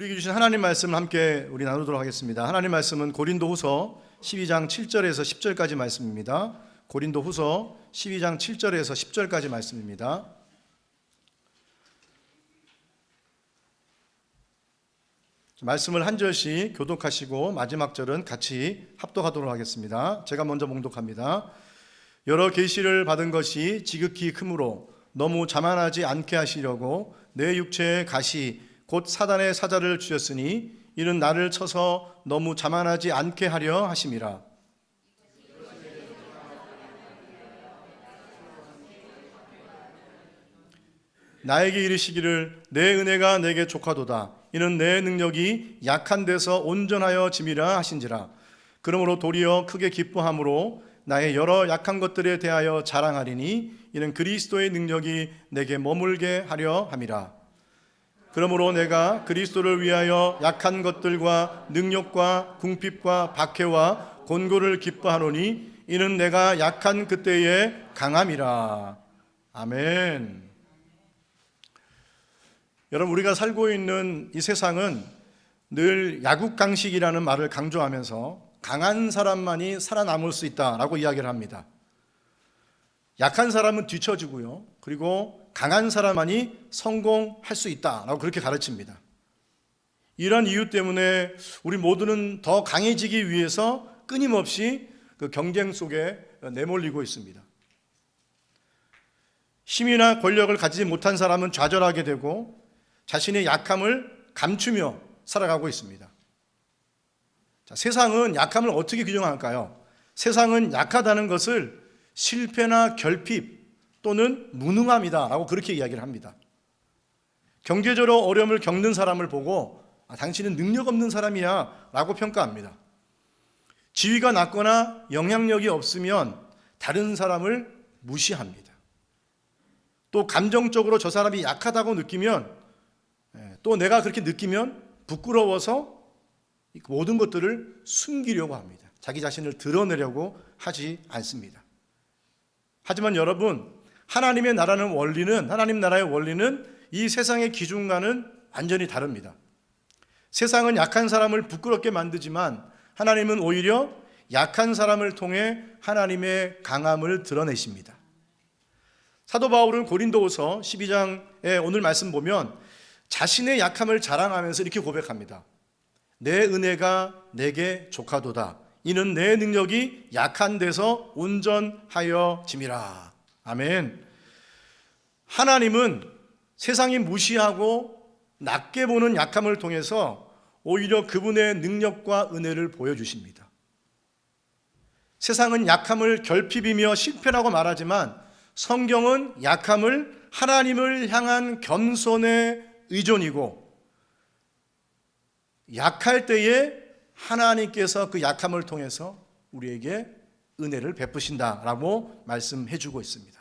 우리에게 주신 하나님 말씀을 함께 우리 나누도록 하겠습니다. 하나님 말씀은 고린도후서 12장 7절에서 10절까지 말씀입니다. 고린도후서 12장 7절에서 10절까지 말씀입니다. 말씀을 한 절씩 교독하시고 마지막 절은 같이 합독하도록 하겠습니다. 제가 먼저 봉독합니다. 여러 계시를 받은 것이 지극히 크므로 너무 자만하지 않게 하시려고 내 육체의 가시 곧 사단의 사자를 주셨으니 이는 나를 쳐서 너무 자만하지 않게 하려 하심이라. 나에게 이르시기를 내 은혜가 내게 족하도다. 이는 내 능력이 약한 데서 온전하여 짐이라 하신지라. 그러므로 도리어 크게 기뻐함으로 나의 여러 약한 것들에 대하여 자랑하리니 이는 그리스도의 능력이 내게 머물게 하려 함이라. 그러므로 내가 그리스도를 위하여 약한 것들과 능력과 궁핍과 박해와 곤고를 기뻐하노니 이는 내가 약한 그때의 강함이라. 아멘. 여러분, 우리가 살고 있는 이 세상은 늘 야국강식이라는 말을 강조하면서 강한 사람만이 살아남을 수 있다라고 이야기를 합니다. 약한 사람은 뒤처지고요. 그리고 강한 사람만이 성공할 수 있다라고 그렇게 가르칩니다. 이런 이유 때문에 우리 모두는 더 강해지기 위해서 끊임없이 그 경쟁 속에 내몰리고 있습니다. 힘이나 권력을 가지지 못한 사람은 좌절하게 되고 자신의 약함을 감추며 살아가고 있습니다. 자, 세상은 약함을 어떻게 규정할까요? 세상은 약하다는 것을 실패나 결핍 또는 무능함이다 라고 그렇게 이야기를 합니다. 경제적으로 어려움을 겪는 사람을 보고 당신은 능력 없는 사람이야 라고 평가합니다. 지위가 낮거나 영향력이 없으면 다른 사람을 무시합니다. 또 감정적으로 저 사람이 약하다고 느끼면 또 내가 그렇게 느끼면 부끄러워서 모든 것들을 숨기려고 합니다. 자기 자신을 드러내려고 하지 않습니다. 하지만 여러분, 하나님의 나라는 원리는, 하나님 나라의 원리는 이 세상의 기준과는 완전히 다릅니다. 세상은 약한 사람을 부끄럽게 만들지만 하나님은 오히려 약한 사람을 통해 하나님의 강함을 드러내십니다. 사도 바울은 고린도후서 12장의 오늘 말씀 보면 자신의 약함을 자랑하면서 이렇게 고백합니다. 내 은혜가 내게 족하도다. 이는 내 능력이 약한 데서 온전하여 짐이라. 아멘. 하나님은 세상이 무시하고 낮게 보는 약함을 통해서 오히려 그분의 능력과 은혜를 보여주십니다. 세상은 약함을 결핍이며 실패라고 말하지만 성경은 약함을 하나님을 향한 겸손의 의존이고 약할 때에 하나님께서 그 약함을 통해서 우리에게 은혜를 베푸신다라고 말씀해 주고 있습니다.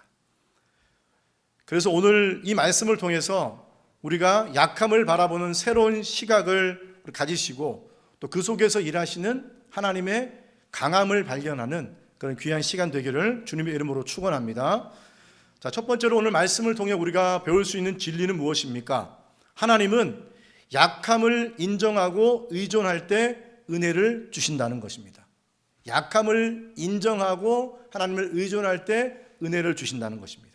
그래서 오늘 이 말씀을 통해서 우리가 약함을 바라보는 새로운 시각을 가지시고 또 그 속에서 일하시는 하나님의 강함을 발견하는 그런 귀한 시간 되기를 주님의 이름으로 축원합니다. 자, 첫 번째로 오늘 말씀을 통해 우리가 배울 수 있는 진리는 무엇입니까? 하나님은 약함을 인정하고 의존할 때 은혜를 주신다는 것입니다. 약함을 인정하고 하나님을 의존할 때 은혜를 주신다는 것입니다.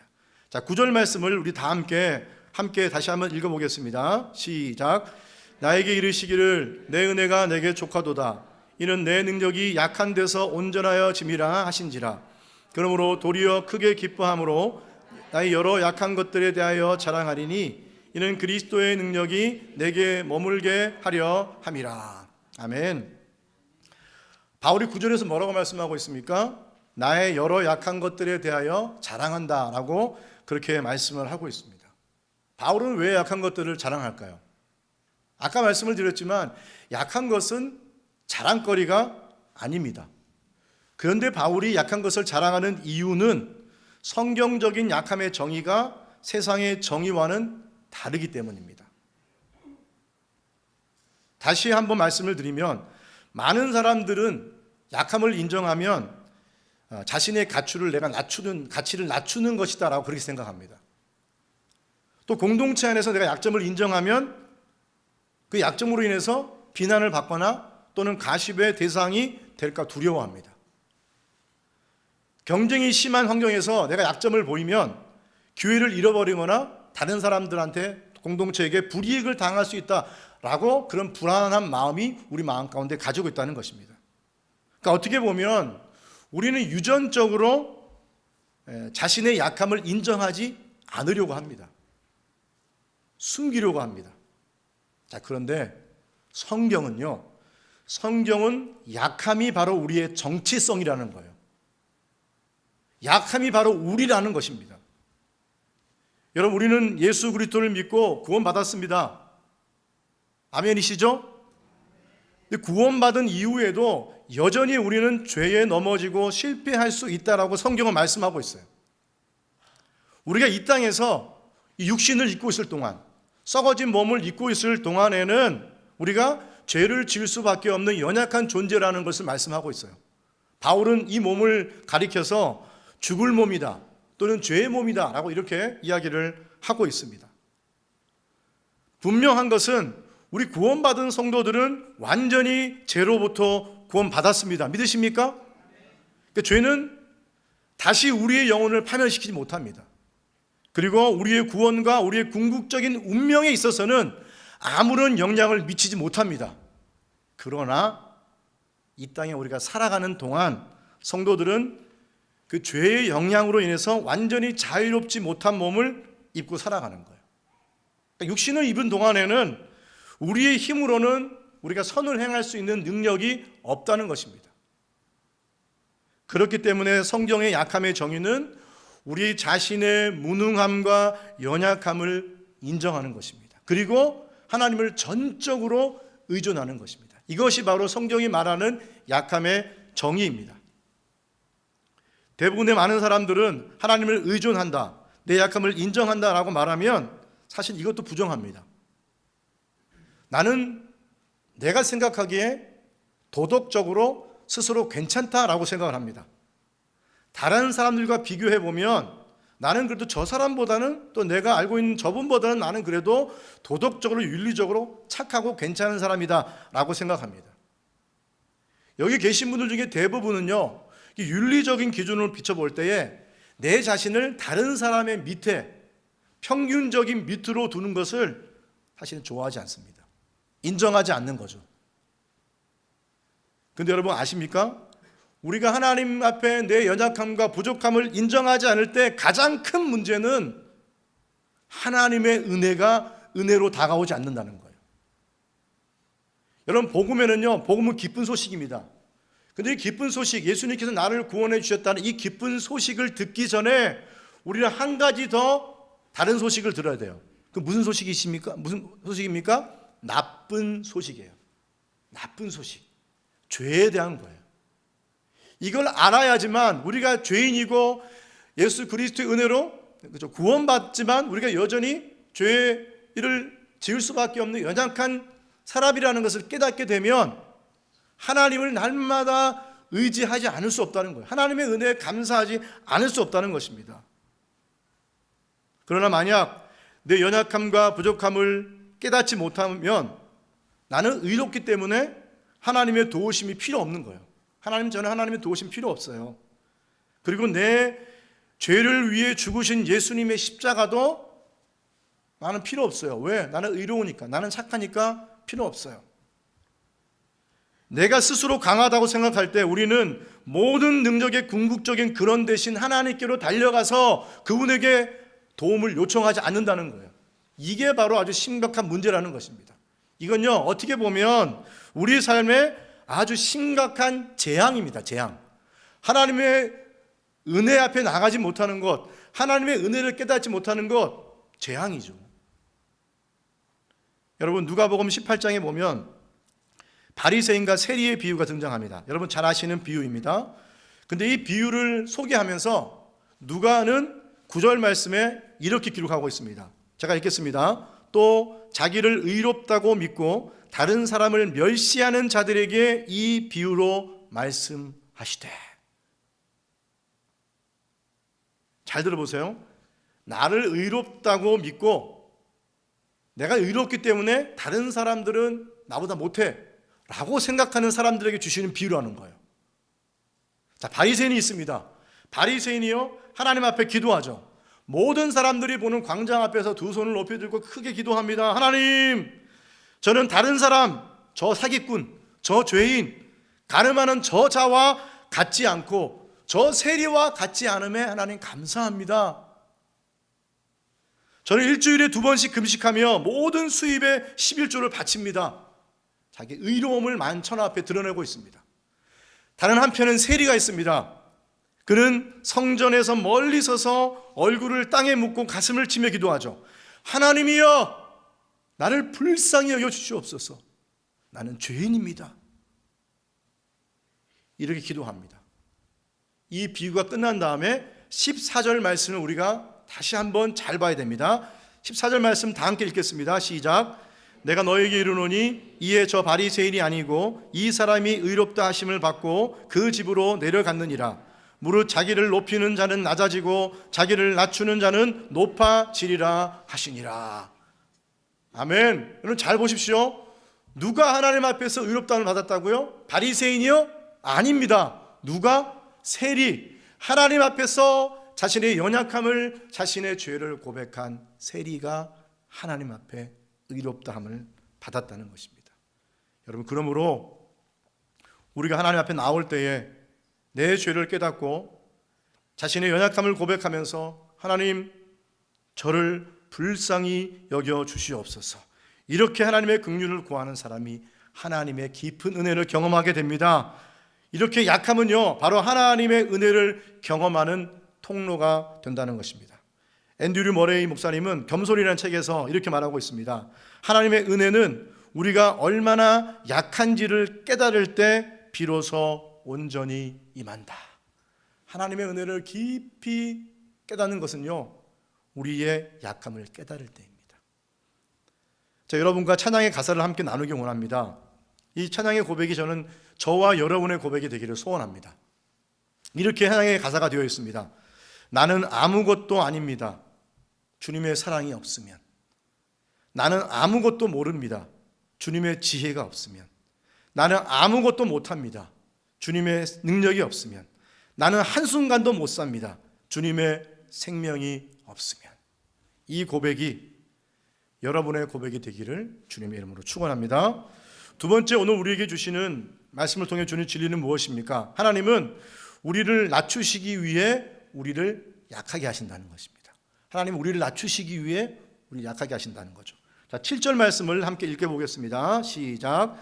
자, 9절 말씀을 우리 다 함께 다시 한번 읽어보겠습니다. 시작. 나에게 이르시기를 내 은혜가 내게 족하도다. 이는 내 능력이 약한 데서 온전하여 짐이라 하신지라. 그러므로 도리어 크게 기뻐함으로 나의 여러 약한 것들에 대하여 자랑하리니 이는 그리스도의 능력이 내게 머물게 하려 함이라. 아멘. 바울이 9절에서 뭐라고 말씀하고 있습니까? 나의 여러 약한 것들에 대하여 자랑한다라고 그렇게 말씀을 하고 있습니다. 바울은 왜 약한 것들을 자랑할까요? 아까 말씀을 드렸지만 약한 것은 자랑거리가 아닙니다. 그런데 바울이 약한 것을 자랑하는 이유는 성경적인 약함의 정의가 세상의 정의와는 다르기 때문입니다. 다시 한번 말씀을 드리면 많은 사람들은 약함을 인정하면 자신의 가치를 낮추는 것이다 라고 그렇게 생각합니다. 또 공동체 안에서 내가 약점을 인정하면 그 약점으로 인해서 비난을 받거나 또는 가십의 대상이 될까 두려워합니다. 경쟁이 심한 환경에서 내가 약점을 보이면 기회를 잃어버리거나 다른 사람들한테 공동체에게 불이익을 당할 수 있다라고 그런 불안한 마음이 우리 마음 가운데 가지고 있다는 것입니다. 그러니까 어떻게 보면 우리는 유전적으로 자신의 약함을 인정하지 않으려고 합니다. 숨기려고 합니다. 자, 그런데 성경은 약함이 바로 우리의 정체성이라는 거예요. 약함이 바로 우리라는 것입니다. 여러분, 우리는 예수 그리스도를 믿고 구원받았습니다. 아멘이시죠? 근데 구원받은 이후에도 여전히 우리는 죄에 넘어지고 실패할 수 있다라고 성경은 말씀하고 있어요. 우리가 이 땅에서 이 육신을 입고 있을 동안, 썩어진 몸을 입고 있을 동안에는 우리가 죄를 지을 수밖에 없는 연약한 존재라는 것을 말씀하고 있어요. 바울은 이 몸을 가리켜서 죽을 몸이다 또는 죄의 몸이다 라고 이렇게 이야기를 하고 있습니다. 분명한 것은 우리 구원받은 성도들은 완전히 죄로부터 구원받았습니다. 믿으십니까? 그러니까 죄는 다시 우리의 영혼을 파멸시키지 못합니다. 그리고 우리의 구원과 우리의 궁극적인 운명에 있어서는 아무런 영향을 미치지 못합니다. 그러나 이 땅에 우리가 살아가는 동안 성도들은 그 죄의 영향으로 인해서 완전히 자유롭지 못한 몸을 입고 살아가는 거예요. 그러니까 육신을 입은 동안에는 우리의 힘으로는 우리가 선을 행할 수 있는 능력이 없다는 것입니다. 그렇기 때문에 성경의 약함의 정의는 우리 자신의 무능함과 연약함을 인정하는 것입니다. 그리고 하나님을 전적으로 의존하는 것입니다. 이것이 바로 성경이 말하는 약함의 정의입니다. 대부분의 많은 사람들은 하나님을 의존한다, 내 약함을 인정한다라고 말하면 사실 이것도 부정합니다. 나는 내가 생각하기에 도덕적으로 스스로 괜찮다라고 생각을 합니다. 다른 사람들과 비교해 보면 나는 그래도 저 사람보다는, 또 내가 알고 있는 저분보다는 나는 그래도 도덕적으로 윤리적으로 착하고 괜찮은 사람이다 라고 생각합니다. 여기 계신 분들 중에 대부분은요, 윤리적인 기준으로 비춰볼 때에 내 자신을 다른 사람의 밑에, 평균적인 밑으로 두는 것을 사실은 좋아하지 않습니다. 인정하지 않는 거죠. 근데 여러분 아십니까? 우리가 하나님 앞에 내 연약함과 부족함을 인정하지 않을 때 가장 큰 문제는 하나님의 은혜가 은혜로 다가오지 않는다는 거예요. 여러분, 복음은 기쁜 소식입니다. 근데 이 기쁜 소식, 예수님께서 나를 구원해 주셨다는 이 기쁜 소식을 듣기 전에 우리는 한 가지 더 다른 소식을 들어야 돼요. 그 무슨 소식이십니까? 무슨 소식입니까? 나쁜 소식이에요. 나쁜 소식. 죄에 대한 거예요. 이걸 알아야지만 우리가 죄인이고 예수 그리스도의 은혜로 구원받지만 우리가 여전히 죄를 지을 수밖에 없는 연약한 사람이라는 것을 깨닫게 되면 하나님을 날마다 의지하지 않을 수 없다는 거예요. 하나님의 은혜에 감사하지 않을 수 없다는 것입니다. 그러나 만약 내 연약함과 부족함을 깨닫지 못하면 나는 의롭기 때문에 하나님의 도우심이 필요 없는 거예요. 저는 하나님의 도우심 필요 없어요. 그리고 내 죄를 위해 죽으신 예수님의 십자가도 나는 필요 없어요. 왜? 나는 의로우니까, 나는 착하니까 필요 없어요. 내가 스스로 강하다고 생각할 때 우리는 모든 능력의 궁극적인 근원 대신 하나님께로 달려가서 그분에게 도움을 요청하지 않는다는 거예요. 이게 바로 아주 심각한 문제라는 것입니다. 이건요, 어떻게 보면 우리 삶의 아주 심각한 재앙입니다. 재앙. 하나님의 은혜 앞에 나가지 못하는 것, 하나님의 은혜를 깨닫지 못하는 것, 재앙이죠. 여러분, 누가복음 18장에 보면 바리새인과 세리의 비유가 등장합니다. 여러분 잘 아시는 비유입니다. 근데 이 비유를 소개하면서 누가는 9절 말씀에 이렇게 기록하고 있습니다. 제가 읽겠습니다. 또 자기를 의롭다고 믿고 다른 사람을 멸시하는 자들에게 이 비유로 말씀하시되. 잘 들어보세요. 나를 의롭다고 믿고 내가 의롭기 때문에 다른 사람들은 나보다 못해 라고 생각하는 사람들에게 주시는 비유를 하는 거예요. 자, 바리새인이 있습니다. 바리새인이요, 하나님 앞에 기도하죠. 모든 사람들이 보는 광장 앞에서 두 손을 높이 들고 크게 기도합니다. 하나님, 저는 다른 사람, 저 사기꾼, 저 죄인, 가늠하는 저 자와 같지 않고 저 세리와 같지 않음에 하나님 감사합니다. 저는 일주일에 2번씩 금식하며 모든 수입의 11조를 바칩니다. 자기 의로움을 만천 앞에 드러내고 있습니다. 다른 한편은 세리가 있습니다. 그는 성전에서 멀리 서서 얼굴을 땅에 묻고 가슴을 치며 기도하죠. 하나님이여, 나를 불쌍히 여겨 주시옵소서. 나는 죄인입니다. 이렇게 기도합니다. 이 비유가 끝난 다음에 14절 말씀을 우리가 다시 한번 잘 봐야 됩니다. 14절 말씀 다 함께 읽겠습니다. 시작. 내가 너에게 이르노니 이에 저 바리새인이 아니고 이 사람이 의롭다 하심을 받고 그 집으로 내려갔느니라. 무릇 자기를 높이는 자는 낮아지고 자기를 낮추는 자는 높아지리라 하시니라. 아멘. 여러분 잘 보십시오. 누가 하나님 앞에서 의롭다함을 받았다고요? 바리새인이요? 아닙니다. 누가? 세리. 하나님 앞에서 자신의 연약함을, 자신의 죄를 고백한 세리가 하나님 앞에 의롭다함을 받았다는 것입니다. 여러분, 그러므로 우리가 하나님 앞에 나올 때에 내 죄를 깨닫고 자신의 연약함을 고백하면서 하나님, 저를 불쌍히 여겨 주시옵소서, 이렇게 하나님의 긍휼을 구하는 사람이 하나님의 깊은 은혜를 경험하게 됩니다. 이렇게 약함은요, 바로 하나님의 은혜를 경험하는 통로가 된다는 것입니다. 앤드류 머레이 목사님은 겸손이라는 책에서 이렇게 말하고 있습니다. 하나님의 은혜는 우리가 얼마나 약한지를 깨달을 때 비로소 온전히 임한다. 하나님의 은혜를 깊이 깨닫는 것은요, 우리의 약함을 깨달을 때입니다. 자, 여러분과 찬양의 가사를 함께 나누기 원합니다. 이 찬양의 고백이 저는 저와 여러분의 고백이 되기를 소원합니다. 이렇게 찬양의 가사가 되어 있습니다. 나는 아무것도 아닙니다. 주님의 사랑이 없으면. 나는 아무것도 모릅니다. 주님의 지혜가 없으면. 나는 아무것도 못합니다. 주님의 능력이 없으면. 나는 한순간도 못 삽니다. 주님의 생명이 없으면. 이 고백이 여러분의 고백이 되기를 주님의 이름으로 축원합니다. 두 번째, 오늘 우리에게 주시는 말씀을 통해 주는 진리는 무엇입니까? 하나님은 우리를 낮추시기 위해 우리를 약하게 하신다는 것입니다. 하나님은 우리를 낮추시기 위해 우리를 약하게 하신다는 거죠. 자, 7절 말씀을 함께 읽어보겠습니다. 시작.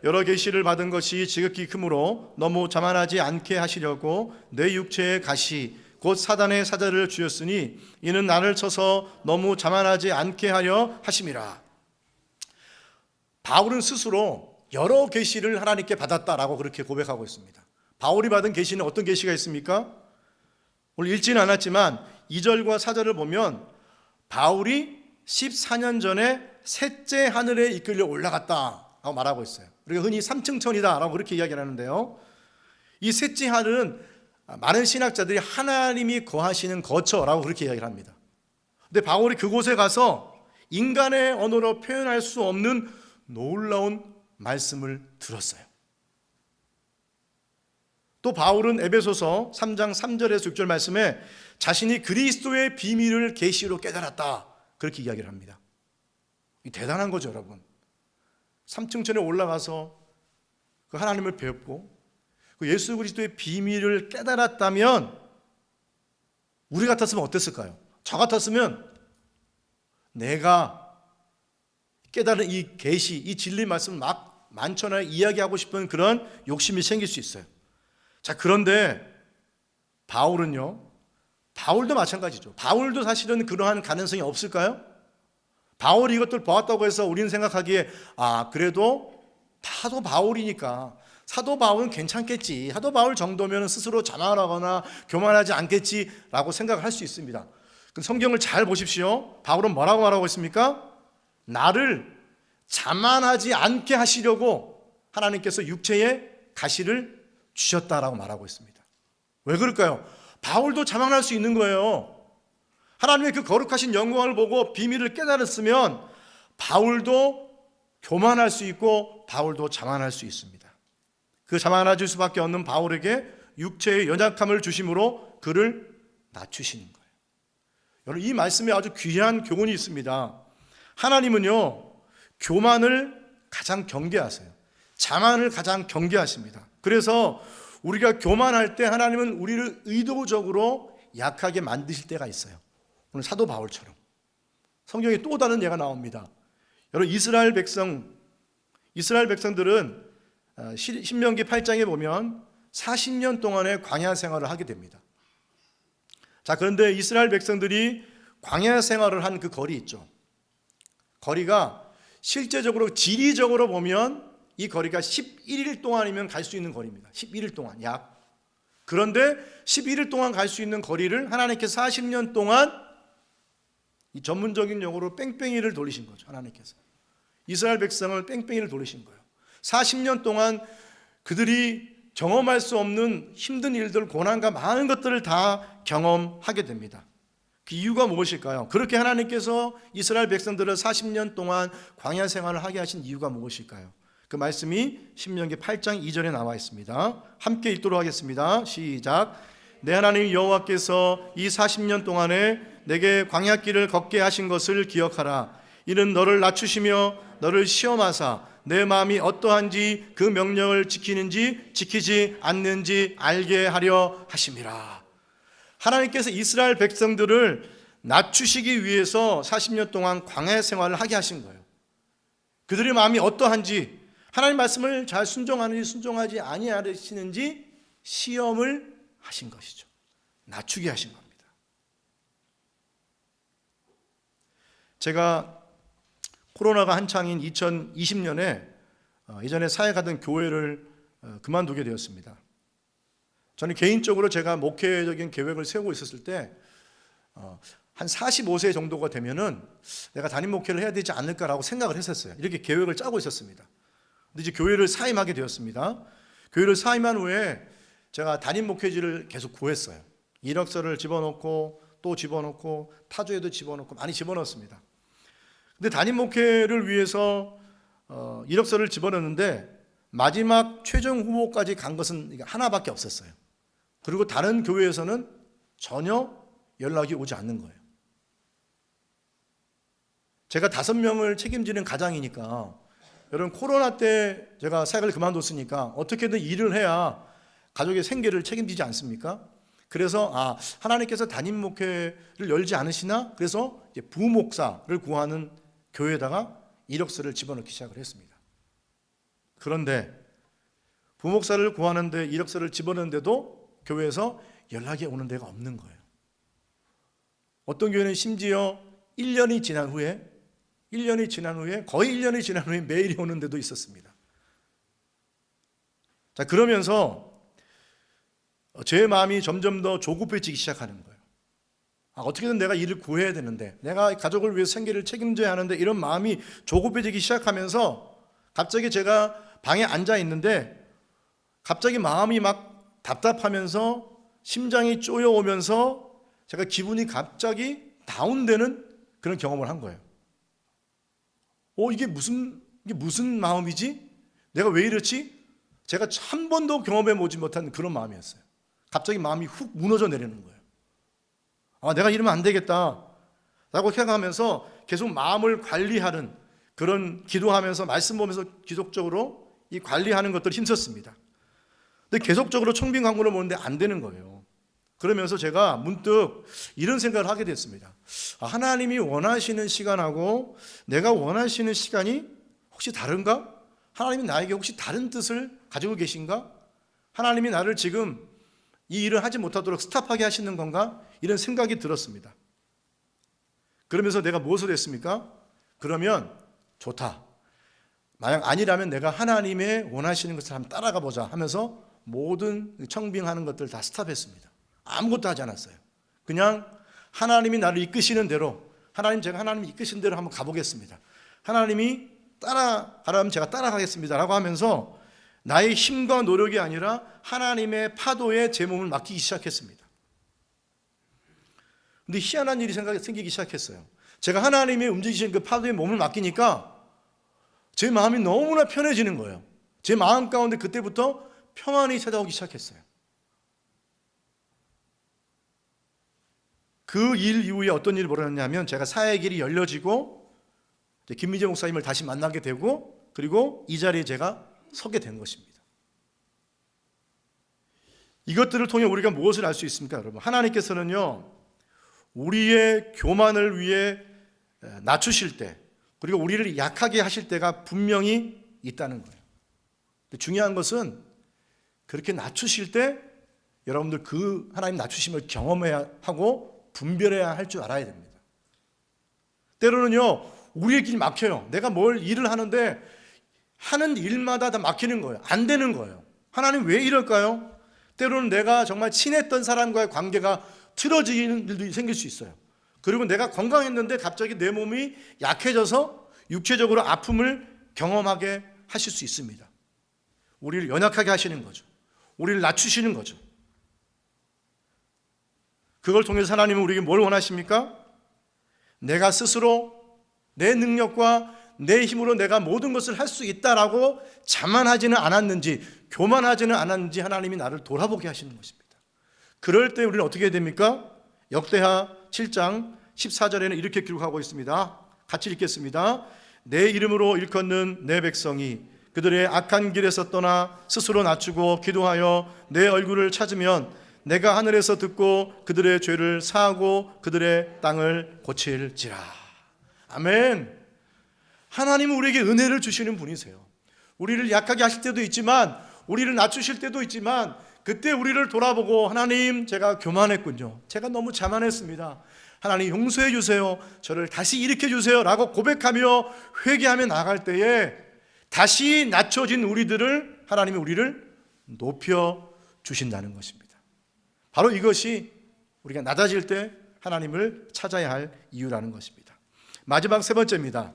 여러 계시를 받은 것이 지극히 크므로 너무 자만하지 않게 하시려고 내 육체의 가시 곧 사단의 사자를 주였으니 이는 나를 쳐서 너무 자만하지 않게 하려 하심이라. 바울은 스스로 여러 계시를 하나님께 받았다라고 그렇게 고백하고 있습니다. 바울이 받은 계시는 어떤 계시가 있습니까? 오늘 읽지는 않았지만 2절과 4절을 보면 바울이 14년 전에 셋째 하늘에 이끌려 올라갔다라고 말하고 있어요. 우리가 흔히 삼층천이다라고 그렇게 이야기를 하는데요, 이 셋째 하늘은 많은 신학자들이 하나님이 거하시는 거처라고 그렇게 이야기를 합니다. 근데 바울이 그곳에 가서 인간의 언어로 표현할 수 없는 놀라운 말씀을 들었어요. 또 바울은 에베소서 3장 3절에서 6절 말씀에 자신이 그리스도의 비밀을 계시로 깨달았다 그렇게 이야기를 합니다. 대단한 거죠, 여러분. 3층천에 올라가서 그 하나님을 배웠고 그 예수 그리스도의 비밀을 깨달았다면 우리 같았으면 어땠을까요? 저 같았으면 내가 깨달은 이 계시, 이 진리 말씀을 막 만천하에 이야기하고 싶은 그런 욕심이 생길 수 있어요. 자, 그런데 바울은요, 바울도 마찬가지죠. 바울도 사실은 그러한 가능성이 없을까요? 바울이 이것들 보았다고 해서 우리는 생각하기에 그래도 사도 바울이니까 사도 바울은 괜찮겠지, 사도 바울 정도면 스스로 자만하거나 교만하지 않겠지라고 생각을 할 수 있습니다. 그럼 성경을 잘 보십시오. 바울은 뭐라고 말하고 있습니까? 나를 자만하지 않게 하시려고 하나님께서 육체의 가시를 주셨다라고 말하고 있습니다. 왜 그럴까요? 바울도 자만할 수 있는 거예요. 하나님의 그 거룩하신 영광을 보고 비밀을 깨달았으면 바울도 교만할 수 있고 바울도 자만할 수 있습니다. 그 자만해질 수밖에 없는 바울에게 육체의 연약함을 주심으로 그를 낮추시는 거예요. 여러분, 이 말씀에 아주 귀한 교훈이 있습니다. 하나님은요, 교만을 가장 경계하세요. 자만을 가장 경계하십니다. 그래서 우리가 교만할 때 하나님은 우리를 의도적으로 약하게 만드실 때가 있어요. 오늘 사도 바울처럼. 성경에 또 다른 예가 나옵니다. 여러분, 이스라엘 백성들은 신명기 8장에 보면 40년 동안의 광야 생활을 하게 됩니다. 자, 그런데 이스라엘 백성들이 광야 생활을 한 그 거리 있죠. 거리가 실제적으로 지리적으로 보면 이 거리가 11일 동안이면 갈 수 있는 거리입니다. 11일 동안 약. 그런데 11일 동안 갈 수 있는 거리를 하나님께서 40년 동안 이 전문적인 용어로 뺑뺑이를 돌리신 거죠. 하나님께서 이스라엘 백성을 뺑뺑이를 돌리신 거예요. 40년 동안 그들이 경험할 수 없는 힘든 일들, 고난과 많은 것들을 다 경험하게 됩니다. 그 이유가 무엇일까요? 그렇게 하나님께서 이스라엘 백성들을 40년 동안 광야 생활을 하게 하신 이유가 무엇일까요? 그 말씀이 신명기 8장 2절에 나와 있습니다. 함께 읽도록 하겠습니다. 시작. 내 하나님 여호와께서 이 40년 동안에 내게 광야길을 걷게 하신 것을 기억하라. 이는 너를 낮추시며 너를 시험하사 내 마음이 어떠한지 그 명령을 지키는지 지키지 않는지 알게 하려 하심이라. 하나님께서 이스라엘 백성들을 낮추시기 위해서 40년 동안 광야 생활을 하게 하신 거예요. 그들의 마음이 어떠한지, 하나님 말씀을 잘 순종하는지 순종하지 아니하시는지 시험을 하신 것이죠. 낮추게 하신 겁니다. 제가 코로나가 한창인 2020년에 이전에 사역하던 교회를 그만두게 되었습니다. 저는 개인적으로 제가 목회적인 계획을 세우고 있었을 때 한 45세 정도가 되면은 내가 담임 목회를 해야 되지 않을까라고 생각을 했었어요. 이렇게 계획을 짜고 있었습니다. 근데 이제 교회를 사임하게 되었습니다. 교회를 사임한 후에 제가 담임 목회지를 계속 구했어요. 이력서를 집어넣고 또 집어넣고 타조에도 집어넣고 많이 집어넣었습니다. 근데 담임 목회를 위해서 이력서를 집어넣는데 마지막 최종 후보까지 간 것은 하나밖에 없었어요. 그리고 다른 교회에서는 전혀 연락이 오지 않는 거예요. 제가 5명을 책임지는 가장이니까, 여러분, 코로나 때 제가 사역을 그만뒀으니까 어떻게든 일을 해야 가족의 생계를 책임지지 않습니까? 그래서 하나님께서 담임 목회를 열지 않으시나? 그래서 이제 부목사를 구하는 교회에다가 이력서를 집어넣기 시작을 했습니다. 그런데 부목사를 구하는데 이력서를 집어넣는데도 교회에서 연락이 오는 데가 없는 거예요. 어떤 교회는 심지어 1년이 지난 후에 거의 1년이 지난 후에 메일이 오는 데도 있었습니다. 자, 그러면서 제 마음이 점점 더 조급해지기 시작하는 거예요. 어떻게든 내가 일을 구해야 되는데, 내가 가족을 위해서 생계를 책임져야 하는데, 이런 마음이 조급해지기 시작하면서 갑자기 제가 방에 앉아 있는데 갑자기 마음이 막 답답하면서 심장이 쪼여오면서 제가 기분이 갑자기 다운되는 그런 경험을 한 거예요. 이게 무슨 마음이지? 내가 왜 이렇지? 제가 한 번도 경험해 보지 못한 그런 마음이었어요. 갑자기 마음이 훅 무너져 내리는 거예요. 내가 이러면 안 되겠다 라고 생각하면서 계속 마음을 관리하는, 그런 기도하면서 말씀 보면서 지속적으로 이 관리하는 것들을 힘썼습니다. 근데 계속적으로 청빙 광고를 보는데 안 되는 거예요. 그러면서 제가 문득 이런 생각을 하게 됐습니다. 하나님이 원하시는 시간하고 내가 원하시는 시간이 혹시 다른가? 하나님이 나에게 혹시 다른 뜻을 가지고 계신가? 하나님이 나를 지금 이 일을 하지 못하도록 스탑하게 하시는 건가? 이런 생각이 들었습니다. 그러면서 내가 무엇을 했습니까? 그러면 좋다. 만약 아니라면 내가 하나님의 원하시는 것을 한번 따라가 보자 하면서 모든 청빙하는 것들을 다 스탑했습니다. 아무것도 하지 않았어요. 그냥 하나님이 나를 이끄시는 대로, 제가 하나님이 이끄신 대로 한번 가보겠습니다. 하나님이 따라가라면 제가 따라가겠습니다 라고 하면서 나의 힘과 노력이 아니라 하나님의 파도에 제 몸을 맡기기 시작했습니다. 근데 희한한 일이 생기기 시작했어요. 제가 하나님이 움직이신 그 파도에 몸을 맡기니까 제 마음이 너무나 편해지는 거예요. 제 마음 가운데 그때부터 평안이 찾아오기 시작했어요. 그 일 이후에 어떤 일이 벌어졌냐면 제가 사역의 길이 열려지고 김미재 목사님을 다시 만나게 되고 그리고 이 자리에 제가 서게 된 것입니다. 이것들을 통해 우리가 무엇을 알 수 있습니까, 여러분? 하나님께서는요, 우리의 교만을 위해 낮추실 때, 그리고 우리를 약하게 하실 때가 분명히 있다는 거예요. 중요한 것은 그렇게 낮추실 때 여러분들 그 하나님 낮추심을 경험해야 하고 분별해야 할 줄 알아야 됩니다. 때로는요, 우리의 길이 막혀요. 내가 뭘 일을 하는데 하는 일마다 다 막히는 거예요. 안 되는 거예요. 하나님 왜 이럴까요? 때로는 내가 정말 친했던 사람과의 관계가 틀어지는 일도 생길 수 있어요. 그리고 내가 건강했는데 갑자기 내 몸이 약해져서 육체적으로 아픔을 경험하게 하실 수 있습니다. 우리를 연약하게 하시는 거죠. 우리를 낮추시는 거죠. 그걸 통해서 하나님은 우리에게 뭘 원하십니까? 내가 스스로 내 능력과 내 힘으로 내가 모든 것을 할 수 있다라고 자만하지는 않았는지, 교만하지는 않았는지 하나님이 나를 돌아보게 하시는 것입니다. 그럴 때 우리는 어떻게 해야 됩니까? 역대하 7장 14절에는 이렇게 기록하고 있습니다. 같이 읽겠습니다. 내 이름으로 일컫는 내 백성이 그들의 악한 길에서 떠나 스스로 낮추고 기도하여 내 얼굴을 찾으면 내가 하늘에서 듣고 그들의 죄를 사하고 그들의 땅을 고칠지라. 아멘. 하나님은 우리에게 은혜를 주시는 분이세요. 우리를 약하게 하실 때도 있지만, 우리를 낮추실 때도 있지만, 그때 우리를 돌아보고 하나님, 제가 교만했군요. 제가 너무 자만했습니다. 하나님 용서해 주세요. 저를 다시 일으켜 주세요. 라고 고백하며 회개하며 나갈 때에 다시 낮춰진 우리들을 하나님이 우리를 높여 주신다는 것입니다. 바로 이것이 우리가 낮아질 때 하나님을 찾아야 할 이유라는 것입니다. 마지막 세 번째입니다.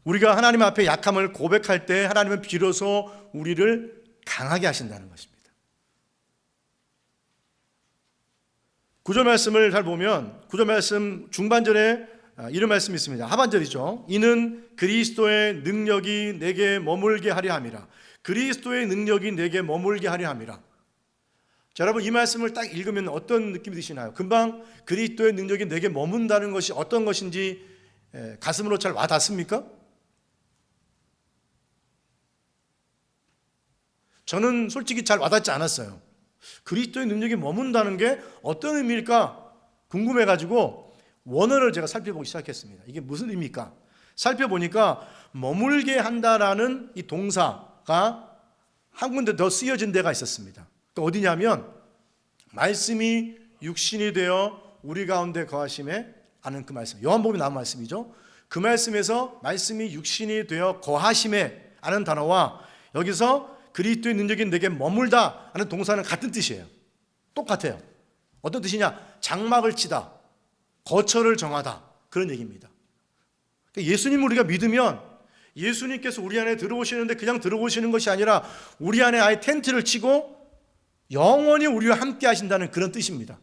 우리가 하나님 앞에 약함을 고백할 때 하나님은 비로소 우리를 강하게 하신다는 것입니다. 구절 말씀을 잘 보면 구절 말씀 중반절에 이런 말씀이 있습니다. 하반절이죠. 이는 그리스도의 능력이 내게 머물게 하려 함이라. 그리스도의 능력이 내게 머물게 하려 함이라. 자, 여러분 이 말씀을 딱 읽으면 어떤 느낌이 드시나요? 금방 그리스도의 능력이 내게 머문다는 것이 어떤 것인지 가슴으로 잘 와닿습니까? 저는 솔직히 잘 와닿지 않았어요. 그리스도의 능력이 머문다는 게 어떤 의미일까 궁금해가지고 원어를 제가 살펴보기 시작했습니다. 이게 무슨 의미일까? 살펴보니까 머물게 한다라는 이 동사가 한 군데 더 쓰여진 데가 있었습니다. 또 어디냐면 말씀이 육신이 되어 우리 가운데 거하심에 아는 그 말씀, 요한복음에 나온 말씀이죠. 그 말씀에서 말씀이 육신이 되어 거하심에 아는 단어와 여기서 그리스도의 능력이 내게 머물다 하는 동사는 같은 뜻이에요. 똑같아요. 어떤 뜻이냐? 장막을 치다, 거처를 정하다, 그런 얘기입니다. 예수님을 우리가 믿으면 예수님께서 우리 안에 들어오시는데 그냥 들어오시는 것이 아니라 우리 안에 아예 텐트를 치고 영원히 우리와 함께 하신다는 그런 뜻입니다.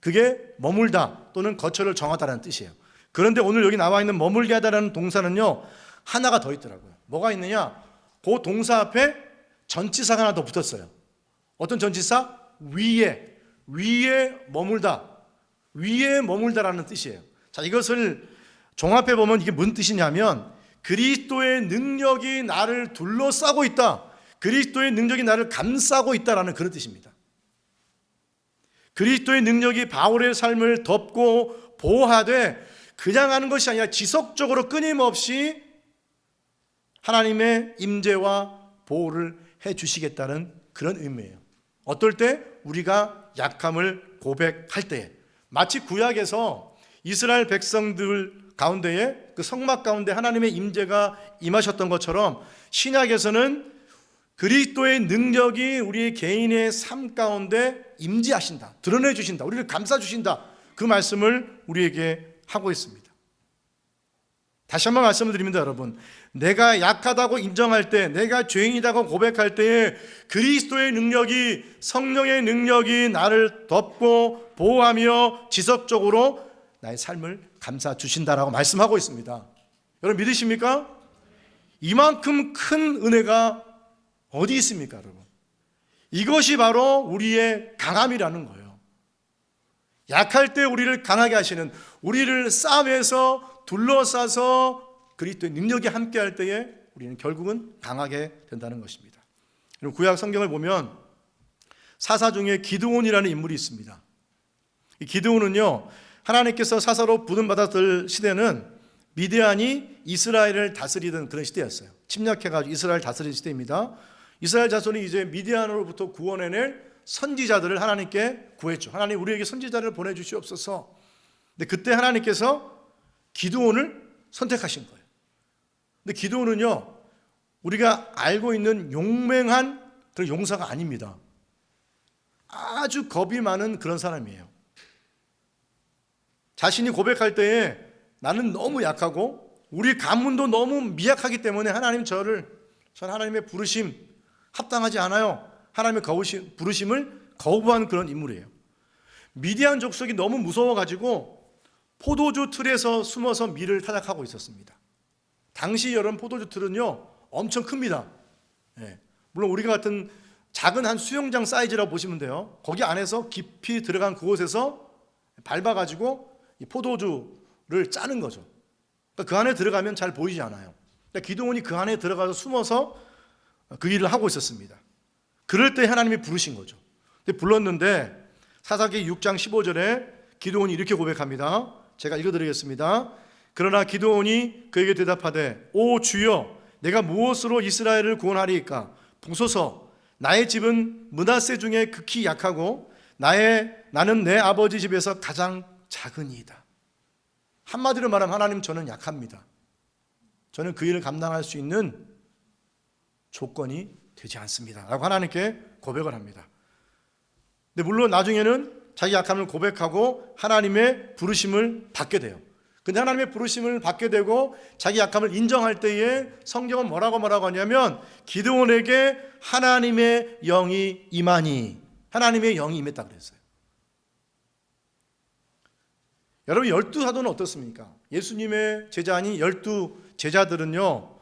그게 머물다 또는 거처를 정하다라는 뜻이에요. 그런데 오늘 여기 나와 있는 머물게 하다라는 동사는요, 하나가 더 있더라고요. 뭐가 있느냐? 그 동사 앞에 전치사가 하나 더 붙었어요. 어떤 전치사? 위에 머물다, 위에 머물다라는 뜻이에요. 자, 이것을 종합해 보면 이게 무슨 뜻이냐면 그리스도의 능력이 나를 둘러싸고 있다, 그리스도의 능력이 나를 감싸고 있다라는 그런 뜻입니다. 그리스도의 능력이 바울의 삶을 덮고 보호하되 그냥 하는 것이 아니라 지속적으로 끊임없이 하나님의 임재와 보호를 해 주시겠다는 그런 의미예요. 어떨 때? 우리가 약함을 고백할 때. 마치 구약에서 이스라엘 백성들 가운데에 그 성막 가운데 하나님의 임재가 임하셨던 것처럼 신약에서는 그리스도의 능력이 우리 개인의 삶 가운데 임재하신다, 드러내 주신다, 우리를 감싸 주신다, 그 말씀을 우리에게 하고 있습니다. 다시 한번 말씀을 드립니다, 여러분. 내가 약하다고 인정할 때, 내가 죄인이라고 고백할 때에 그리스도의 능력이, 성령의 능력이 나를 덮고 보호하며 지속적으로 나의 삶을 감싸 주신다라고 말씀하고 있습니다. 여러분 믿으십니까? 이만큼 큰 은혜가 어디 있습니까, 여러분? 이것이 바로 우리의 강함이라는 거예요. 약할 때 우리를 강하게 하시는, 우리를 싸매서 둘러싸서 그리스도의 능력이 함께할 때에 우리는 결국은 강하게 된다는 것입니다. 그리고 구약 성경을 보면 사사 중에 기드온이라는 인물이 있습니다. 이 기드온은요, 하나님께서 사사로 부름받았을 시대는 미디안이 이스라엘을 다스리던 그런 시대였어요. 침략해가지고 이스라엘 다스리는 시대입니다. 이스라엘 자손이 이제 미디안으로부터 구원해낼 선지자들을 하나님께 구했죠. 하나님, 우리에게 선지자를 보내주시옵소서. 근데 그때 하나님께서 기드온을 선택하신 거예요. 근데 기드온은요, 우리가 알고 있는 용맹한 그런 용사가 아닙니다. 아주 겁이 많은 그런 사람이에요. 자신이 고백할 때에 나는 너무 약하고 우리 가문도 너무 미약하기 때문에 하나님, 저는 하나님의 부르심 합당하지 않아요. 하나님의 부르심을 거부한 그런 인물이에요. 미디안 족속이 너무 무서워가지고 포도주 틀에서 숨어서 밀을 타작하고 있었습니다. 당시 여러분 포도주 틀은요 엄청 큽니다. 물론 우리가 같은 작은 한 수영장 사이즈라고 보시면 돼요. 거기 안에서 깊이 들어간 그곳에서 밟아가지고 이 포도주를 짜는 거죠. 그러니까 그 안에 들어가면 잘 보이지 않아요. 그러니까 기드온이 그 안에 들어가서 숨어서 그 일을 하고 있었습니다. 그럴 때 하나님이 부르신 거죠. 근데 불렀는데 사사기 6장 15절에 기드온이 이렇게 고백합니다. 제가 읽어드리겠습니다. 그러나 기드온이 그에게 대답하되, 오 주여, 내가 무엇으로 이스라엘을 구원하리이까? 보소서, 나의 집은 므낫세 중에 극히 약하고 나는 내 아버지 집에서 가장 작으니이다. 한마디로 말하면 하나님, 저는 약합니다. 저는 그 일을 감당할 수 있는 조건이 되지 않습니다 라고 하나님께 고백을 합니다. 근데 물론 나중에는 자기 약함을 고백하고 하나님의 부르심을 받게 돼요. 근데 하나님의 부르심을 받게 되고 자기 약함을 인정할 때에 성경은 뭐라고 하냐면 기드온에게 하나님의 영이 임하니, 하나님의 영이 임했다 그랬어요. 여러분, 12사도는 어떻습니까? 예수님의 제자 아닌 12제자들은요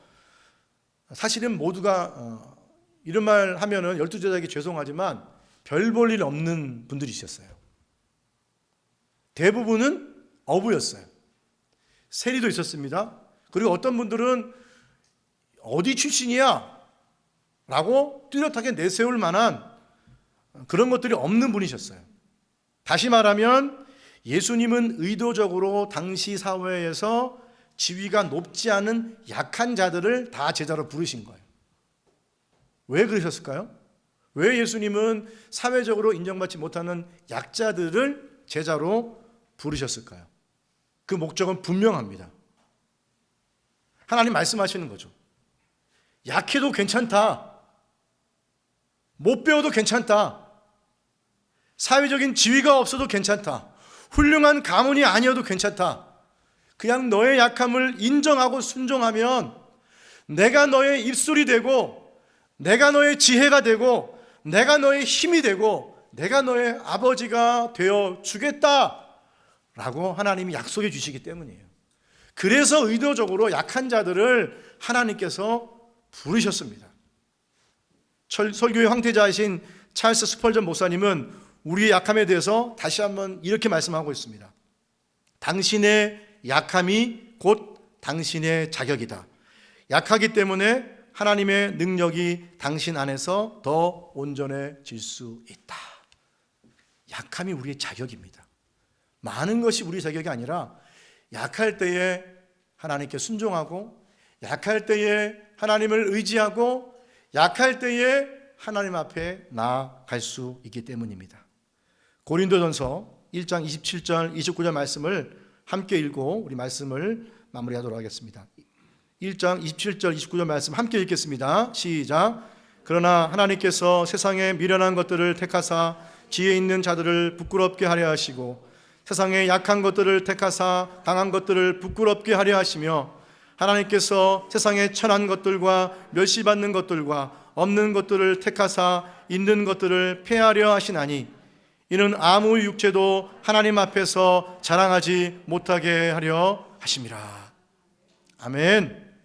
사실은 모두가 이런 말 하면은 12제자에게 죄송하지만 별 볼 일 없는 분들이 있었어요. 대부분은 어부였어요. 세리도 있었습니다. 그리고 어떤 분들은 어디 출신이야? 라고 뚜렷하게 내세울 만한 그런 것들이 없는 분이셨어요. 다시 말하면 예수님은 의도적으로 당시 사회에서 지위가 높지 않은 약한 자들을 다 제자로 부르신 거예요. 왜 그러셨을까요? 왜 예수님은 사회적으로 인정받지 못하는 약자들을 제자로 부르셨을까요? 그 목적은 분명합니다. 하나님 말씀하시는 거죠. 약해도 괜찮다. 못 배워도 괜찮다. 사회적인 지위가 없어도 괜찮다. 훌륭한 가문이 아니어도 괜찮다. 그냥 너의 약함을 인정하고 순종하면 내가 너의 입술이 되고, 내가 너의 지혜가 되고, 내가 너의 힘이 되고, 내가 너의 아버지가 되어 주겠다 라고 하나님이 약속해 주시기 때문이에요. 그래서 의도적으로 약한 자들을 하나님께서 부르셨습니다. 설교의 황태자이신 찰스 스펄전 목사님은 우리의 약함에 대해서 다시 한번 이렇게 말씀하고 있습니다. 당신의 약함이 곧 당신의 자격이다. 약하기 때문에 하나님의 능력이 당신 안에서 더 온전해질 수 있다. 약함이 우리의 자격입니다. 많은 것이 우리 자격이 아니라 약할 때에 하나님께 순종하고, 약할 때에 하나님을 의지하고, 약할 때에 하나님 앞에 나아갈 수 있기 때문입니다. 고린도전서 1장 27절 29절 말씀을 함께 읽고 우리 말씀을 마무리하도록 하겠습니다. 1장 27절 29절 말씀 함께 읽겠습니다. 시작. 그러나 하나님께서 세상에 미련한 것들을 택하사 지혜 있는 자들을 부끄럽게 하려 하시고, 세상에 약한 것들을 택하사 강한 것들을 부끄럽게 하려 하시며, 하나님께서 세상에 천한 것들과 멸시받는 것들과 없는 것들을 택하사 있는 것들을 폐하려 하시나니, 이는 아무 육체도 하나님 앞에서 자랑하지 못하게 하려 하심이라. 아멘.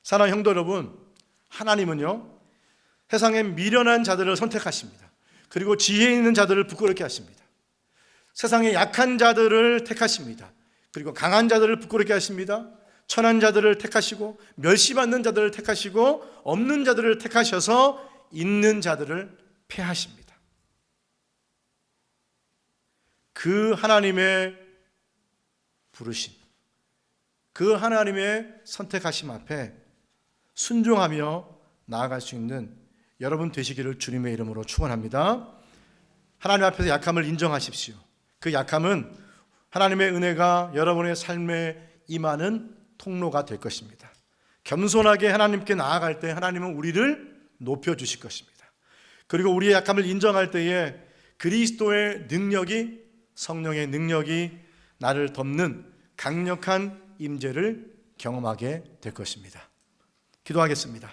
사랑하는 형도 여러분, 하나님은요 세상에 미련한 자들을 선택하십니다. 그리고 지혜 있는 자들을 부끄럽게 하십니다. 세상에 약한 자들을 택하십니다. 그리고 강한 자들을 부끄럽게 하십니다. 천한 자들을 택하시고 멸시받는 자들을 택하시고 없는 자들을 택하셔서 있는 자들을 폐하십니다. 그 하나님의 부르심, 그 하나님의 선택하심 앞에 순종하며 나아갈 수 있는 여러분 되시기를 주님의 이름으로 축원합니다. 하나님 앞에서 약함을 인정하십시오. 그 약함은 하나님의 은혜가 여러분의 삶에 임하는 통로가 될 것입니다. 겸손하게 하나님께 나아갈 때 하나님은 우리를 높여주실 것입니다. 그리고 우리의 약함을 인정할 때에 그리스도의 능력이, 성령의 능력이 나를 덮는 강력한 임재를 경험하게 될 것입니다. 기도하겠습니다.